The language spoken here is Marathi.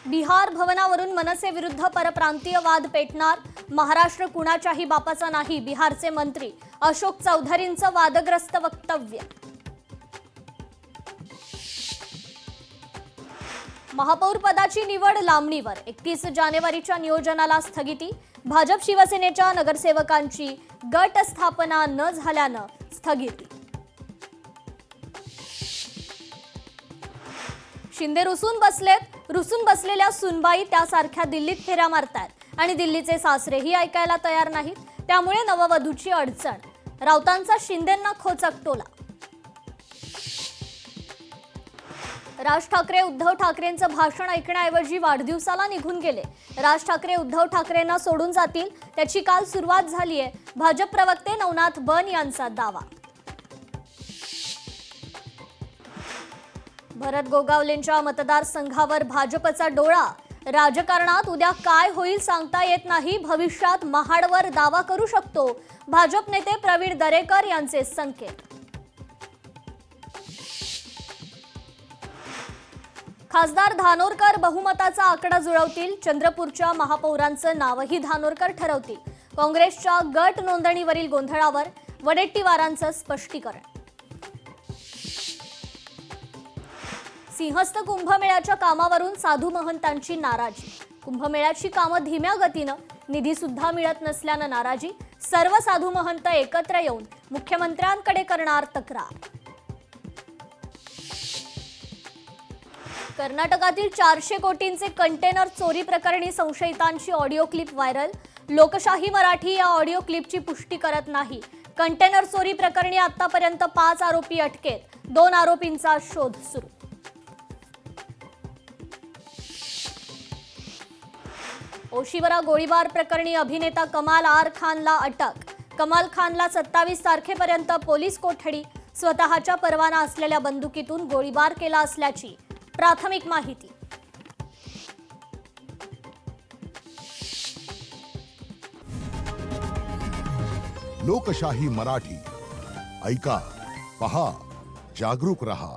बिहार भवनावरून मनसे विरुद्ध परप्रांतीय वाद पेटणार। महाराष्ट्र कुणाच्याही बापाचा नाही, बिहारचे मंत्री अशोक चौधरींचं वादग्रस्त वक्तव्य। महापौर पदाची निवड लांबणीवर, 31 जानेवारीच्या नियोजनाला स्थगिती। भाजप शिवसेनेच्या नगरसेवकांची गट स्थापना न झाल्यानं स्थगिती। शिंदे रुसून बसलेल्या सुनबाई त्यासारख्या दिल्लीत फेऱ्या मारतायत आणि दिल्लीचे सासरेही ऐकायला तयार नाहीत। त्यामुळे नववधूची अडचण, राऊतांचा शिंदेंना खोचक टोला। राज ठाकरे उद्धव ठाकरेंचं भाषण ऐकण्याऐवजी वाढदिवसाला निघून गेले। राज ठाकरे उद्धव ठाकरेंना सोडून जातील त्याची काल सुरुवात झाली आहे, भाजप प्रवक्ते नवनाथ बन यांचा दावा। भरत गोगावलेंच्या मतदारसंघावर भाजपचा डोळा, राजकारणात उद्या काय होईल सांगता येत नाही, भविष्यात महाडवर दावा करू शकतो, भाजप नेते प्रवीण दरेकर यांचे संकेत। खासदार धानोरकर बहुमताचा आकडा जुळवतील, चंद्रपूरच्या महापौरांचं नावही धानोरकर ठरवतील। काँग्रेसच्या गट नोंदणीवरील गोंधळावर वडेट्टीवारांचं स्पष्टीकरण। सिंहस्थ कुंभमेळ्याच्या कामावरून साधू महंतांची नाराजी, कुंभमेळ्याची कामं धीम्या गतीनं, निधी सुद्धा मिळत नसल्यानं नाराजी, सर्व साधू महंत एकत्र येऊन मुख्यमंत्र्यांकडे करणार तक्रार। कर्नाटकातील 400 कोटींचे कंटेनर चोरी प्रकरणी संशयितांची ऑडिओ क्लिप व्हायरल, लोकशाही मराठी या ऑडिओ क्लिपची पुष्टी करत नाही। कंटेनर चोरी प्रकरणी आतापर्यंत 5 आरोपी अटकेत, 2 आरोपींचा शोध सुरू। ओशिवरा गोळीबार प्रकरणी अभिनेता कमाल आर खानला अटक, कमाल खानला 27 तारखेपर्यंत पोलीस कोठडी, स्वतःच्या परवाना असलेल्या बंदुकीतून गोळीबार केला असल्याची प्राथमिक माहिती। लोकशाही मराठी ऐका, पहा, जागरूक रहा।